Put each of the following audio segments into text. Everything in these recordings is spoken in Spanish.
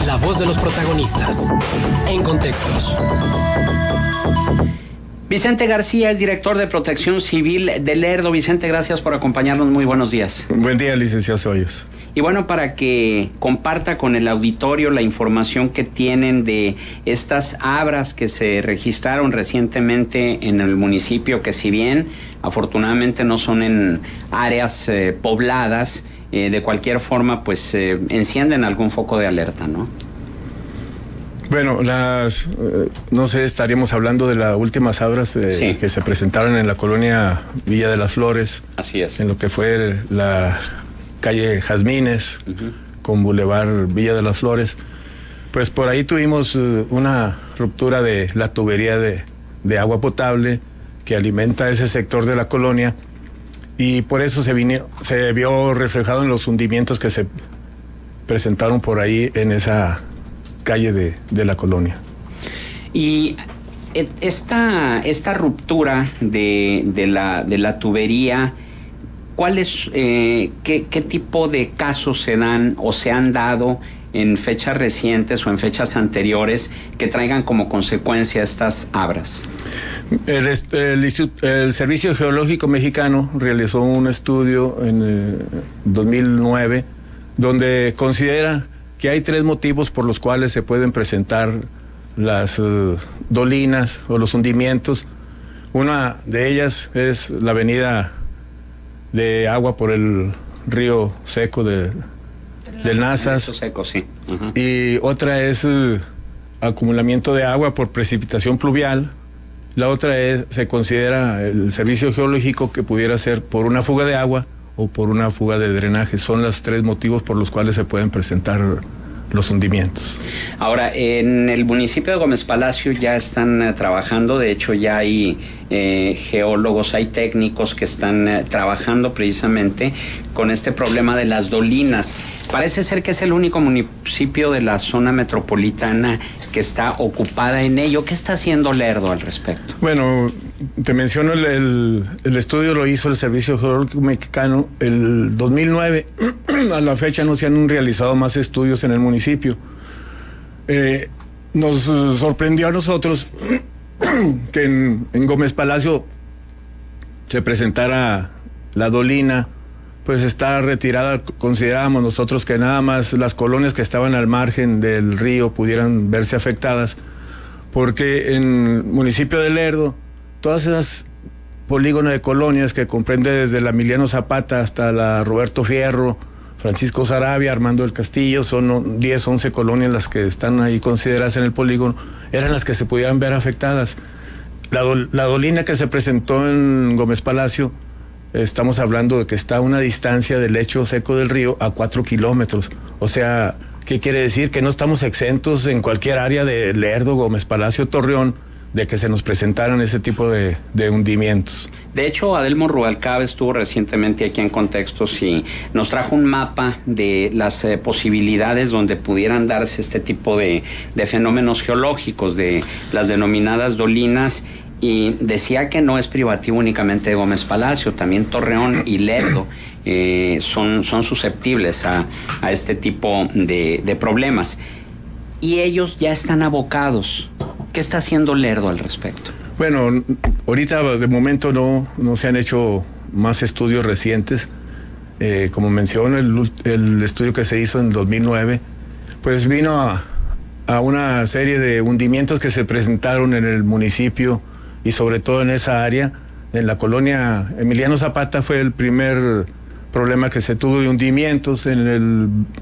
La voz de los protagonistas. En Contextos. Vicente García es director de Protección Civil de Lerdo. Vicente, gracias por acompañarnos. Muy buenos días. Buen día, licenciado Ceballos. Y bueno, para que comparta con el auditorio la información que tienen de estas abras que se registraron recientemente en el municipio, que si bien afortunadamente no son en áreas pobladas, de cualquier forma pues encienden algún foco de alerta, ¿no? Bueno, no sé, estaríamos hablando de las últimas abras sí, que se presentaron en la colonia Villa de las Flores. Así es. En lo que fue la calle Jazmines, con Boulevard Villa de las Flores. Pues por ahí tuvimos una ruptura de la tubería de agua potable que alimenta ese sector de la colonia, y por eso se vio reflejado en los hundimientos que se presentaron por ahí en esa calle de la colonia. Y esta ruptura de la tubería, ¿qué tipo de casos se dan o se han dado en fechas recientes o en fechas anteriores que traigan como consecuencia estas abras? El Servicio Geológico Mexicano realizó un estudio en 2009 donde considera que hay 3 motivos por los cuales se pueden presentar las dolinas o los hundimientos. Una de ellas es la avenida de agua por el río seco del Nazas. Seco, sí. Y otra es acumulamiento de agua por precipitación pluvial. La otra se considera el servicio geológico que pudiera ser por una fuga de agua o por una fuga de drenaje. Son los 3 motivos por los cuales se pueden presentar los hundimientos. Ahora, en el municipio de Gómez Palacio ya están trabajando, de hecho ya hay geólogos, hay técnicos que están trabajando precisamente con este problema de las dolinas. Parece ser que es el único municipio de la zona metropolitana que está ocupada en ello. ¿Qué está haciendo Lerdo al respecto? Bueno, te menciono, el estudio lo hizo el Servicio Geológico Mexicano el 2009. A la fecha no se han realizado más estudios en el municipio. Nos sorprendió a nosotros que en Gómez Palacio se presentara la dolina. Pues está retirada. Considerábamos nosotros que nada más las colonias que estaban al margen del río pudieran verse afectadas, porque en el municipio de Lerdo, todas esas polígonos de colonias que comprende desde la Emiliano Zapata hasta la Roberto Fierro, Francisco Saravia, Armando del Castillo, son 10, 11 colonias las que están ahí consideradas en el polígono, eran las que se pudieran ver afectadas. La dolina que se presentó en Gómez Palacio, estamos hablando de que está a una distancia del lecho seco del río a 4 kilómetros. O sea, ¿qué quiere decir? Que no estamos exentos en cualquier área de Lerdo, Gómez Palacio, Torreón, de que se nos presentaran ese tipo de hundimientos. De hecho, Adelmo Rubalcaba estuvo recientemente aquí en Contextos y nos trajo un mapa de las posibilidades donde pudieran darse este tipo de fenómenos geológicos, de las denominadas dolinas, y decía que no es privativo únicamente de Gómez Palacio, también Torreón y Lerdo son susceptibles a este tipo de problemas. Y ellos ya están abocados. ¿Qué está haciendo Lerdo al respecto? Bueno, ahorita de momento no se han hecho más estudios recientes. Como menciono, el estudio que se hizo en 2009, pues vino a una serie de hundimientos que se presentaron en el municipio y sobre todo en esa área. En la colonia Emiliano Zapata fue el primer problema que se tuvo de hundimientos.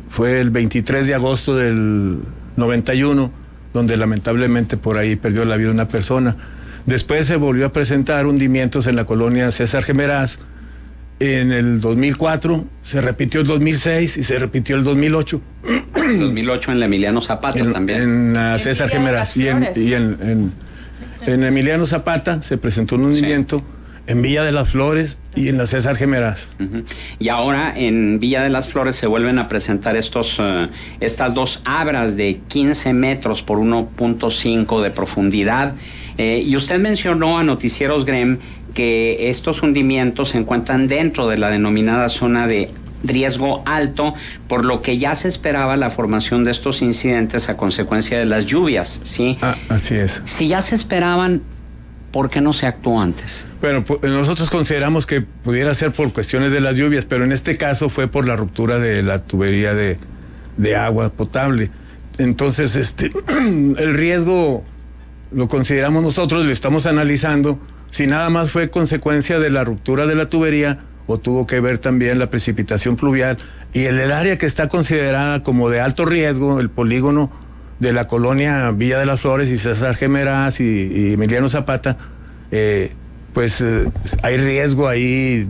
Fue el 23 de agosto del 91, donde lamentablemente por ahí perdió la vida una persona. Después se volvió a presentar hundimientos en la colonia César Gemeraz. En el 2004, se repitió el 2006 y se repitió el 2008. 2008 en la Emiliano Zapata también. En la César Gemeraz. Y en Emiliano Zapata se presentó un hundimiento, sí, en Villa de las Flores y en la César Gemeraz. Y ahora en Villa de las Flores se vuelven a presentar estas 2 abras de 15 metros por 1.5 de profundidad. Y usted mencionó a Noticieros GREM que estos hundimientos se encuentran dentro de la denominada zona de riesgo alto, por lo que ya se esperaba la formación de estos incidentes a consecuencia de las lluvias, ¿sí? Así es. Si ya se esperaban, ¿por qué no se actuó antes? Bueno, nosotros consideramos que pudiera ser por cuestiones de las lluvias, pero en este caso fue por la ruptura de la tubería de agua potable. Entonces, el riesgo lo consideramos nosotros, lo estamos analizando, si nada más fue consecuencia de la ruptura de la tubería o tuvo que ver también la precipitación pluvial. Y el área que está considerada como de alto riesgo, el polígono de la colonia Villa de las Flores y César G. Meraz y Emiliano Zapata, hay riesgo ahí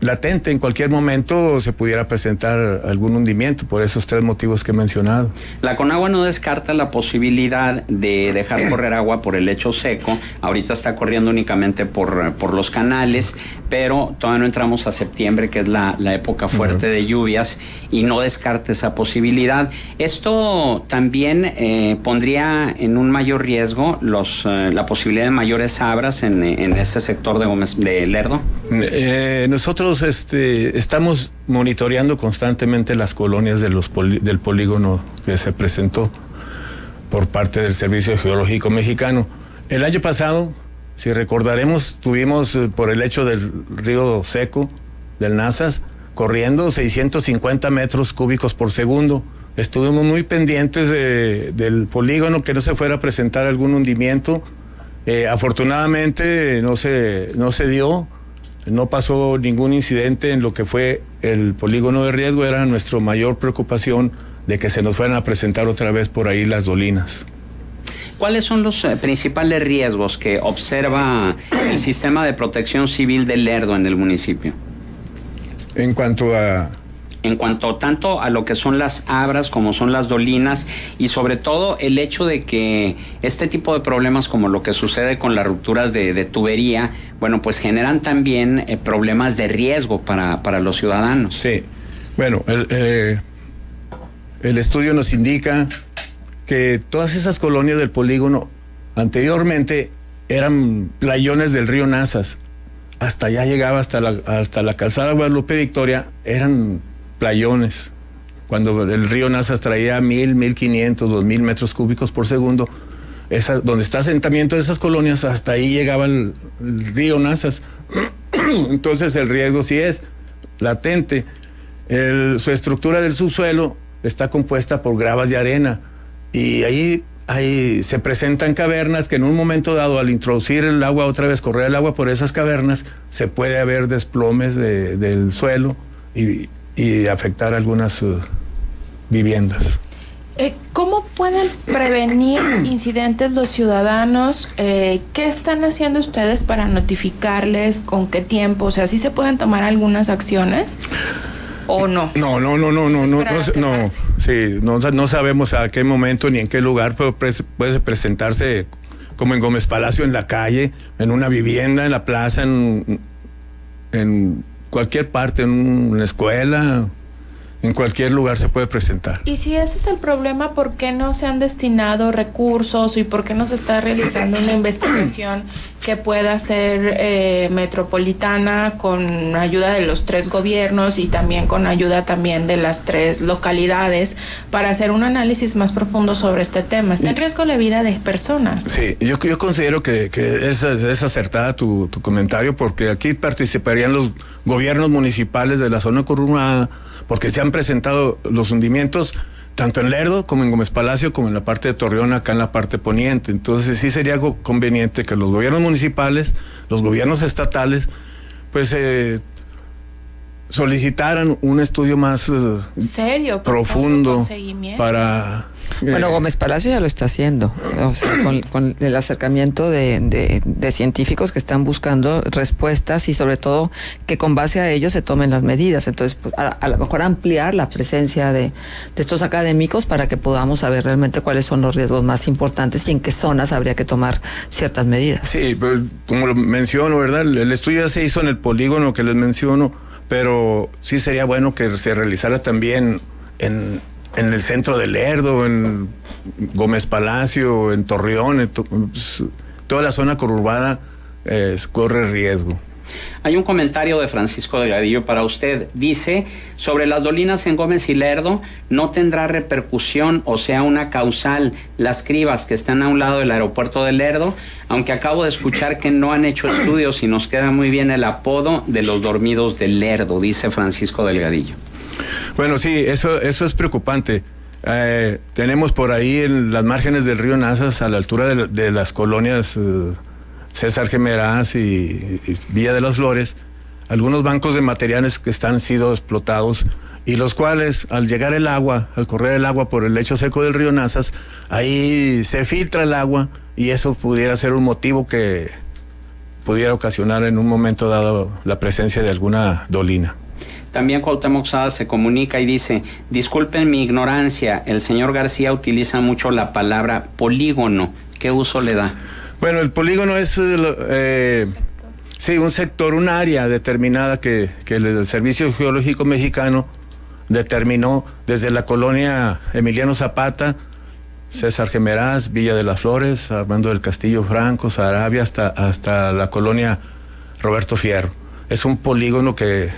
latente. En cualquier momento se pudiera presentar algún hundimiento por esos 3 motivos que he mencionado. La Conagua no descarta la posibilidad de dejar correr agua por el lecho seco. Ahorita está corriendo únicamente por los canales, pero todavía no entramos a septiembre, que es la época fuerte de lluvias, y no descarta esa posibilidad. Esto también pondría en un mayor riesgo la posibilidad de mayores abras en ese sector de Lerdo. Nosotros estamos monitoreando constantemente las colonias del polígono que se presentó por parte del Servicio Geológico Mexicano. El año pasado, si recordaremos, tuvimos por el lecho del río seco, del Nazas, corriendo 650 metros cúbicos por segundo. Estuvimos muy pendientes del polígono, que no se fuera a presentar algún hundimiento. Afortunadamente no se dio. No pasó ningún incidente en lo que fue el polígono de riesgo. Era nuestra mayor preocupación de que se nos fueran a presentar otra vez por ahí las dolinas. ¿Cuáles son los principales riesgos que observa el Sistema de Protección Civil de Lerdo en el municipio? En cuanto tanto a lo que son las abras como son las dolinas, y sobre todo el hecho de que este tipo de problemas, como lo que sucede con las rupturas de tubería, bueno, pues generan también problemas de riesgo para los ciudadanos. Sí, bueno, el estudio nos indica que todas esas colonias del polígono anteriormente eran playones del río Nazas. Hasta allá llegaba, hasta la calzada Guadalupe Victoria, eran playones. Cuando el río Nazas traía 1,000, 1,500, 2,000 metros cúbicos por segundo, donde está asentamiento de esas colonias, hasta ahí llegaba el río Nazas. Entonces el riesgo sí es latente. Su estructura del subsuelo está compuesta por gravas de arena, y ahí se presentan cavernas que en un momento dado, al introducir el agua otra vez, correr el agua por esas cavernas, se puede haber desplomes del suelo y afectar algunas viviendas. ¿Cómo pueden prevenir incidentes los ciudadanos? ¿Qué están haciendo ustedes para notificarles? ¿Con qué tiempo? O sea, ¿sí se pueden tomar algunas acciones o no? No sabemos a qué momento ni en qué lugar, pero puede presentarse como en Gómez Palacio, en la calle, en una vivienda, en la plaza, en cualquier parte, en una escuela, en cualquier lugar se puede presentar. Y si ese es el problema, ¿por qué no se han destinado recursos y por qué no se está realizando una investigación que pueda ser metropolitana, con ayuda de los 3 gobiernos y también con ayuda también de las 3 localidades, para hacer un análisis más profundo sobre este tema? Está en riesgo la vida de personas. Sí, yo considero que es acertada tu comentario, porque aquí participarían los gobiernos municipales de la zona conurbada, porque se han presentado los hundimientos tanto en Lerdo como en Gómez Palacio, como en la parte de Torreón, acá en la parte poniente. Entonces sí sería conveniente que los gobiernos municipales, los gobiernos estatales, pues solicitaran un estudio más serio, profundo para... Bueno, Gómez Palacio ya lo está haciendo, o sea, con el acercamiento de científicos que están buscando respuestas, y sobre todo que con base a ello se tomen las medidas. Entonces, pues, a lo mejor ampliar la presencia de estos académicos para que podamos saber realmente cuáles son los riesgos más importantes y en qué zonas habría que tomar ciertas medidas. Sí, pues como lo menciono, ¿verdad? El estudio ya se hizo en el polígono que les menciono, pero sí sería bueno que se realizara también en el centro de Lerdo, en Gómez Palacio, en Torreón, toda la zona conurbada corre riesgo. Hay un comentario de Francisco Delgadillo para usted. Dice, sobre las dolinas en Gómez y Lerdo, no tendrá repercusión, o sea, una causal, las cribas que están a un lado del aeropuerto de Lerdo, aunque acabo de escuchar que no han hecho estudios y nos queda muy bien el apodo de los dormidos de Lerdo, dice Francisco Delgadillo. Bueno, sí, eso es preocupante. Tenemos por ahí en las márgenes del río Nazas, a la altura de las colonias César G. Meraz y Villa de las Flores, algunos bancos de materiales que están sido explotados y los cuales al llegar el agua, al correr el agua por el lecho seco del río Nazas, ahí se filtra el agua y eso pudiera ser un motivo que pudiera ocasionar en un momento dado la presencia de alguna dolina. También Cuauhtémoc Sada se comunica y dice, disculpen mi ignorancia, el señor García utiliza mucho la palabra polígono, ¿qué uso le da? Bueno, el polígono es sí, un sector, un área determinada que el Servicio Geológico Mexicano determinó desde la colonia Emiliano Zapata, César G. Meraz, Villa de las Flores, Armando del Castillo Franco, Saravia, hasta la colonia Roberto Fierro. Es un polígono que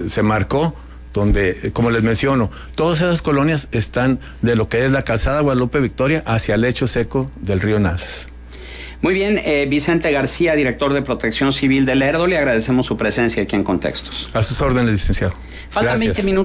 se marcó donde, como les menciono, todas esas colonias están de lo que es la calzada Guadalupe Victoria hacia el lecho seco del río Nazas. Muy bien, Vicente García, director de Protección Civil de Lerdo, le agradecemos su presencia aquí en Contextos. A sus órdenes, licenciado. Faltan 20 minutos.